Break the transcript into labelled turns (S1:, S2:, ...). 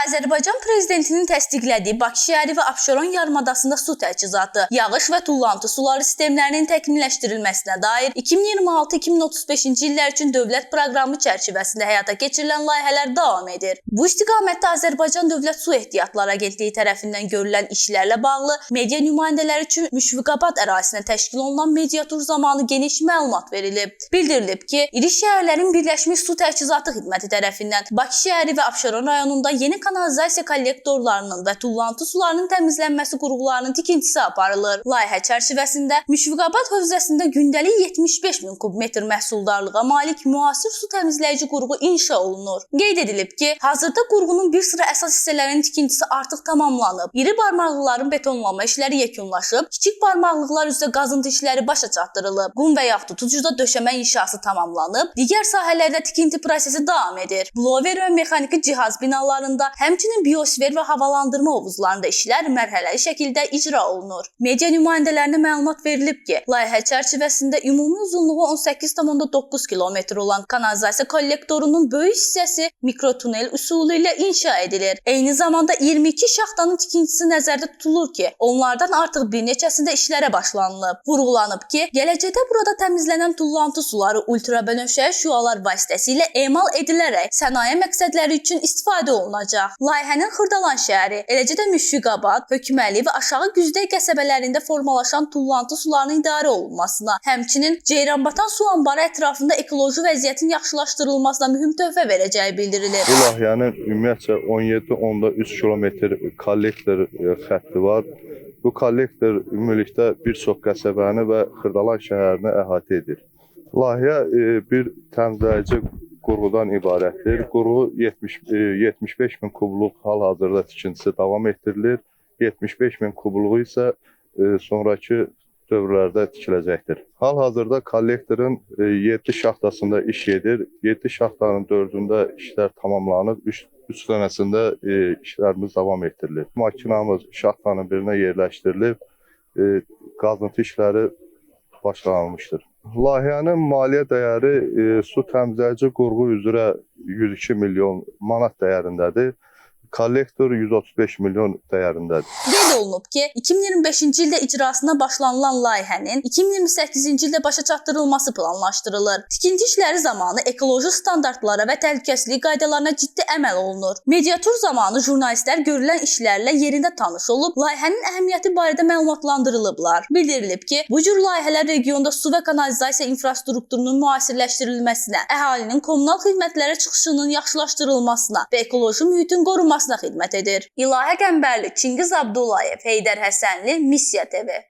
S1: Azərbaycan prezidentinin təsdiqlədiyi Bakı şəhəri və Abşeron yarımadasında su təchizatı, yağış və tullantı suları sistemlərinin təkmilləşdirilməsinə dair 2026-2035-ci illər üçün dövlət proqramı çərçivəsində həyata keçirilən layihələr davam edir. Bu istiqamətdə Azərbaycan Dövlət Su Ehtiyatları Agentliyi tərəfindən görülən işlərlə bağlı media nümayəndələri üçün Müşfiqabad ərazisinə təşkil olunan mediatur zamanı geniş məlumat verilib. Bildirilib ki, iri şəhərlərin Birləşmiş Su Təchizatı Xidməti tərəfindən Bakı şəhəri və Abşeron rayonunda yeni kanalizasiya kollektorlarının və tullantı sularının təmizlənməsi qurğularının tikintisi aparılır. Layihə çərçivəsində Müşfiqabad hövzəsində gündəlik 75 min kub metr məhsuldarlığa malik müasir su təmizləyici qurğu inşa olunur. Qeyd edilib ki, hazırda qurğunun bir sıra əsas hissələrinin tikintisi artıq tamamlanıb. İri barmaqlıqların betonlanma işləri yekunlaşıb, kiçik barmaqlıqlar üzrə qazıntı işləri başa çatdırılıb. Qum və yaxud tutucuda döşəmə inşası tamamlanıb, digər sahələrdə tikinti prosesi davam edir. Blover və mexaniki cihaz binalarında, həmçinin biosfer və havalandırma hovuzlarında işlər mərhələli şəkildə icra olunur. Media nümayəndələrinə məlumat verilib ki, layihə çərçivəsində ümumi uzunluğu 18,9 km olan kanalizasiya kollektorunun böyük hissəsi mikrotunel üsulu ilə inşa edilir. Eyni zamanda 22 şaxtanın tikintisi nəzərdə tutulur ki, onlardan artıq bir neçəsində işlərə başlanılıb. Vurğulanıb ki, gələcəkdə burada təmizlənən tullantı suları ultrabənövşəyi şüalar vasitəsilə emal edilərək sənaye məqsədləri üçün istifadə olunacaq. Layihənin Xırdalan şəhəri, eləcə də Müşfiqabad, Hökməli və Aşağı Güzdək qəsəbələrində formalaşan tullantı sularının idarə olunmasına, həmçinin Ceyranbatan su anbarı ətrafında ekoloji vəziyyətin yaxşılaşdırılmasına mühüm töhfə verəcəyi bildirilir.
S2: Bu layihənin ümumiyyətcə 17,3 km kollektor xətti var. Bu kollektor ümumilikdə bir çox qəsəbəni və Xırdalan şəhərini əhatə edir. Layihə bir təmizləyici qurğudan ibarətdir. Qurğu 75 min kubluq hal-hazırda tikintisi davam etdirilir. 75 min kubluğu isə sonraki dövrlərdə tikiləcəkdir. Hal-hazırda kollektorun 7 şaxtasında iş gedir. 7 şaxtanın 4-ündə işlər tamamlanıb, 3 dənəsində işlərimiz davam etdirilir. Makinamız şaxtanın birinə yerləşdirilib, qazıntı işləri başlanılmışdır. Layihənin maliyyə dəyəri su təmizləyici qurğu üzrə 102 milyon manat dəyərindədir. Kollektor 135 milyon dəyərindədir.
S1: Qeyd olunub ki, 2025-ci ildə icrasına başlanılan layihənin 2028-ci ildə başa çatdırılması planlaşdırılır. Tikinti işləri zamanı ekoloji standartlara və təhlükəsizlik qaydalarına ciddi əməl olunur. Mediatur zamanı jurnalistlər görülən işlərlə yerində tanış olub, layihənin əhəmiyyəti barədə məlumatlandırılıblar. Bildirilib ki, bu cür layihələr regionda su və kanalizasiya infrastrukturunun müasirləşdirilməsinə, əhalinin kommunal xidmətlərə çıxışının yaxşılaşdırılmasına və ekoloji mühitin qorunmasına xidmət edir. İlahə Qəmbərli, Çingiz Abdullayev, Heydər Həsənli, Missiya TV.